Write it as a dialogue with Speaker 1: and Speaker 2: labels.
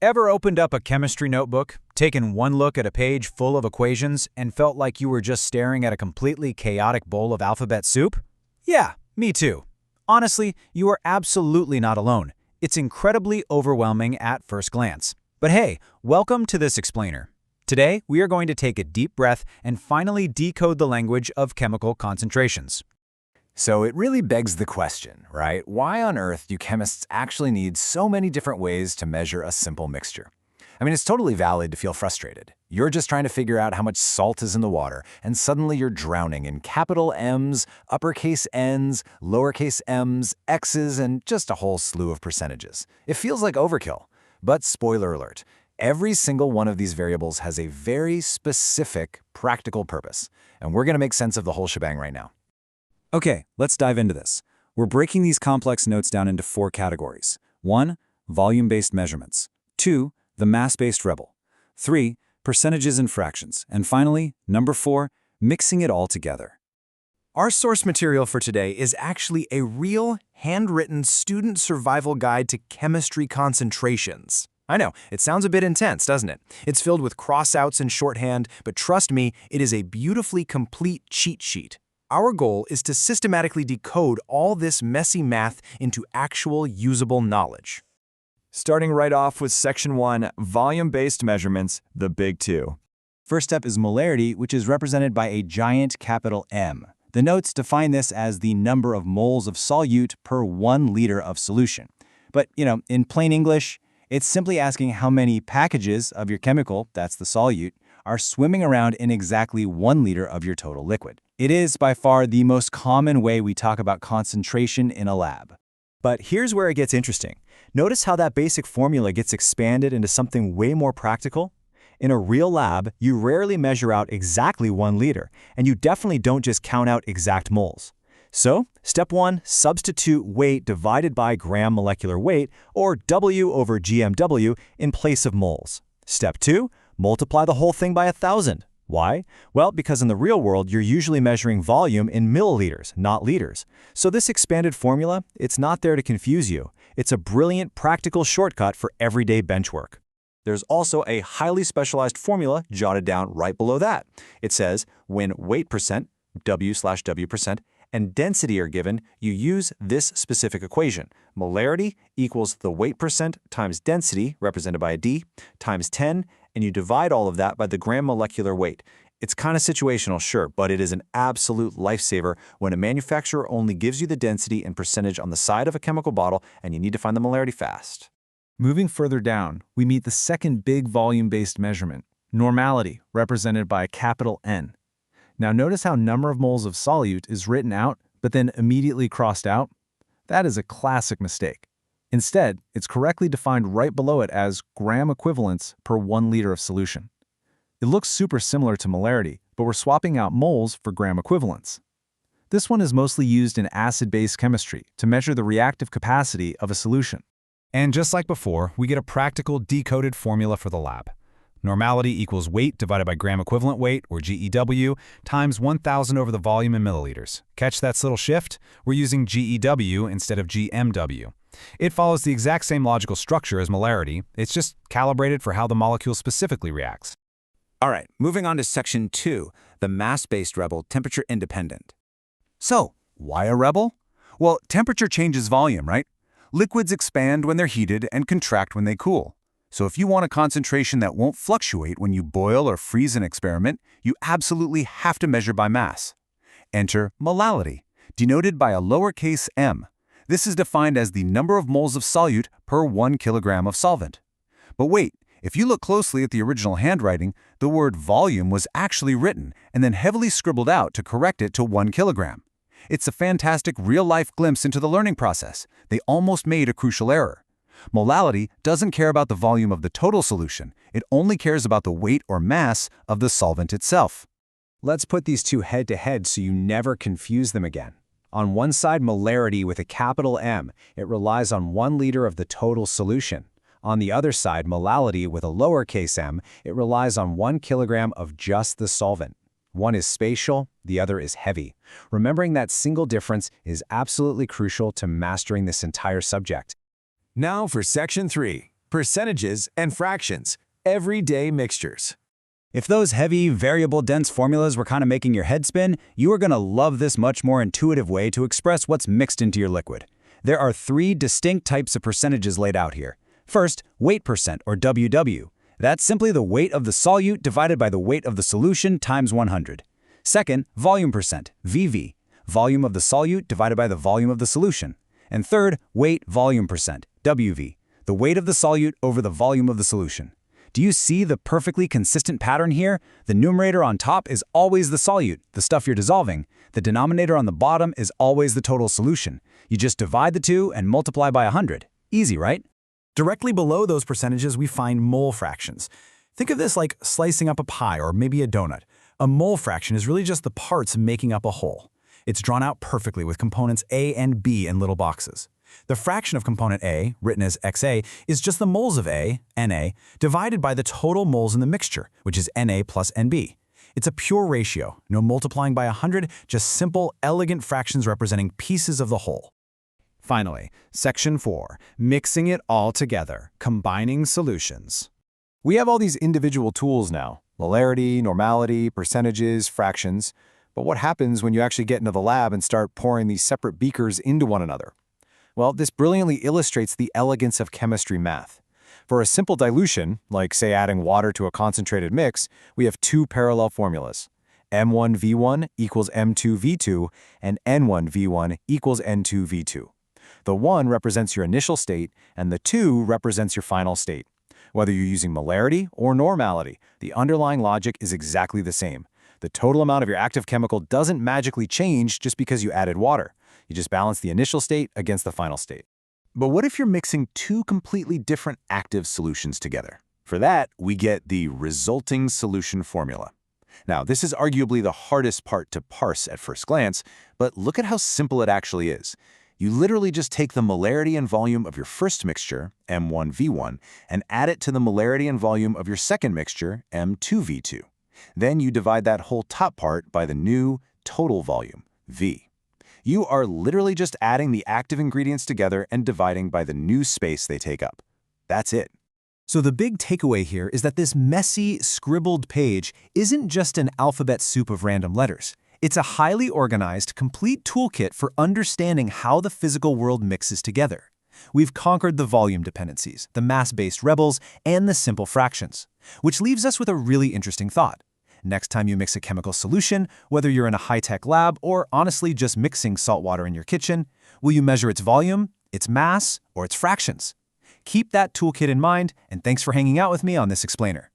Speaker 1: Ever opened up a chemistry notebook, taken one look at a page full of equations, and felt like you were just staring at a completely chaotic bowl of alphabet soup? Yeah, me too. Honestly, you are absolutely not alone. It's incredibly overwhelming at first glance. But hey, welcome to this explainer. Today, we are going to take a deep breath and finally decode the language of chemical concentrations.
Speaker 2: So it really begs the question, right? Why on earth do chemists actually need so many different ways to measure a simple mixture? I mean, it's totally valid to feel frustrated. You're just trying to figure out how much salt is in the water, and suddenly you're drowning in capital M's, uppercase N's, lowercase m's, x's, and just a whole slew of percentages. It feels like overkill. But spoiler alert, every single one of these variables has a very specific, practical purpose. And we're going to make sense of the whole shebang right now.
Speaker 3: Okay, let's dive into this. We're breaking these complex notes down into 4 categories. 1. Volume-based measurements. 2. The mass-based rebel. 3. Percentages and fractions. And finally, number 4, mixing it all together.
Speaker 4: Our source material for today is actually a real, handwritten student survival guide to chemistry concentrations. I know, it sounds a bit intense, doesn't it? It's filled with crossouts and shorthand, but trust me, it is a beautifully complete cheat sheet. Our goal is to systematically decode all this messy math into actual usable knowledge.
Speaker 5: Starting right off with Section 1, Volume-Based Measurements, the Big Two.
Speaker 3: First up is molarity, which is represented by a giant capital M. The notes define this as the number of moles of solute per 1 liter of solution. But, in plain English, it's simply asking how many packages of your chemical, that's the solute, are swimming around in exactly 1 liter of your total liquid. It is by far the most common way we talk about concentration in a lab.
Speaker 4: But here's where it gets interesting. Notice how that basic formula gets expanded into something way more practical? In a real lab, you rarely measure out exactly 1 liter, and you definitely don't just count out exact moles. So, step 1, substitute weight divided by gram molecular weight, or W over GMW, in place of moles. Step 2, multiply the whole thing by 1,000. Why? Well, because in the real world, you're usually measuring volume in milliliters, not liters. So this expanded formula, it's not there to confuse you. It's a brilliant practical shortcut for everyday bench work. There's also a highly specialized formula jotted down right below that. It says, when weight percent, W/W percent, and density are given, you use this specific equation. Molarity equals the weight percent times density, represented by a D, times 10, and you divide all of that by the gram molecular weight. It's kind of situational, sure, but it is an absolute lifesaver when a manufacturer only gives you the density and percentage on the side of a chemical bottle and you need to find the molarity fast.
Speaker 5: Moving further down, we meet the second big volume-based measurement, normality, represented by a capital N. Now notice how number of moles of solute is written out, but then immediately crossed out? That is a classic mistake. Instead, it's correctly defined right below it as gram equivalents per 1 liter of solution. It looks super similar to molarity, but we're swapping out moles for gram equivalents. This one is mostly used in acid-base chemistry to measure the reactive capacity of a solution.
Speaker 1: And just like before, we get a practical decoded formula for the lab. Normality equals weight divided by gram equivalent weight, or GEW, times 1,000 over the volume in milliliters. Catch that little shift? We're using GEW instead of GMW. It follows the exact same logical structure as molarity, it's just calibrated for how the molecule specifically reacts.
Speaker 2: All right, moving on to Section 2, the mass-based rebel, temperature independent. So, why a rebel? Well, temperature changes volume, right? Liquids expand when they're heated and contract when they cool. So if you want a concentration that won't fluctuate when you boil or freeze an experiment, you absolutely have to measure by mass. Enter molality, denoted by a lowercase m. This is defined as the number of moles of solute per 1 kilogram of solvent. But wait, if you look closely at the original handwriting, the word volume was actually written and then heavily scribbled out to correct it to 1 kilogram. It's a fantastic real-life glimpse into the learning process. They almost made a crucial error. Molality doesn't care about the volume of the total solution. It only cares about the weight or mass of the solvent itself.
Speaker 4: Let's put these two head-to-head so you never confuse them again. On one side, molarity with a capital M, it relies on 1 liter of the total solution. On the other side, molality with a lowercase m, it relies on 1 kilogram of just the solvent. One is spatial, the other is heavy. Remembering that single difference is absolutely crucial to mastering this entire subject.
Speaker 5: Now for Section 3,
Speaker 2: percentages, and fractions, everyday mixtures.
Speaker 3: If those heavy, variable, dense formulas were kind of making your head spin, you are going to love this much more intuitive way to express what's mixed into your liquid. There are 3 distinct types of percentages laid out here. First, weight percent, or WW. That's simply the weight of the solute divided by the weight of the solution times 100. Second, volume percent, VV. Volume of the solute divided by the volume of the solution. And third, weight volume percent, WV. The weight of the solute over the volume of the solution. Do you see the perfectly consistent pattern here? The numerator on top is always the solute, the stuff you're dissolving. The denominator on the bottom is always the total solution. You just divide the two and multiply by 100. Easy, right?
Speaker 1: Directly below those percentages, we find mole fractions. Think of this like slicing up a pie or maybe a donut. A mole fraction is really just the parts making up a whole. It's drawn out perfectly with components A and B in little boxes. The fraction of component A, written as XA, is just the moles of A, Na, divided by the total moles in the mixture, which is Na plus Nb. It's a pure ratio, no multiplying by 100, just simple, elegant fractions representing pieces of the whole. Finally, Section 4, mixing it all together, combining solutions.
Speaker 5: We have all these individual tools now: molarity, normality, percentages, fractions. But what happens when you actually get into the lab and start pouring these separate beakers into one another? Well, this brilliantly illustrates the elegance of chemistry math. For a simple dilution, like say adding water to a concentrated mix, we have 2 parallel formulas. M1V1 equals M2V2 and N1V1 equals N2V2. The 1 represents your initial state and the 2 represents your final state. Whether you're using molarity or normality, the underlying logic is exactly the same. The total amount of your active chemical doesn't magically change just because you added water. You just balance the initial state against the final state.
Speaker 2: But what if you're mixing 2 completely different active solutions together? For that, we get the resulting solution formula. Now, this is arguably the hardest part to parse at first glance, but look at how simple it actually is. You literally just take the molarity and volume of your first mixture, M1V1, and add it to the molarity and volume of your second mixture, M2V2. Then you divide that whole top part by the new total volume, V. You are literally just adding the active ingredients together and dividing by the new space they take up. That's it.
Speaker 4: So the big takeaway here is that this messy, scribbled page isn't just an alphabet soup of random letters. It's a highly organized, complete toolkit for understanding how the physical world mixes together. We've conquered the volume dependencies, the mass-based rebels, and the simple fractions, which leaves us with a really interesting thought. Next time you mix a chemical solution, whether you're in a high-tech lab or honestly just mixing salt water in your kitchen, will you measure its volume, its mass, or its fractions? Keep that toolkit in mind, and thanks for hanging out with me on this explainer.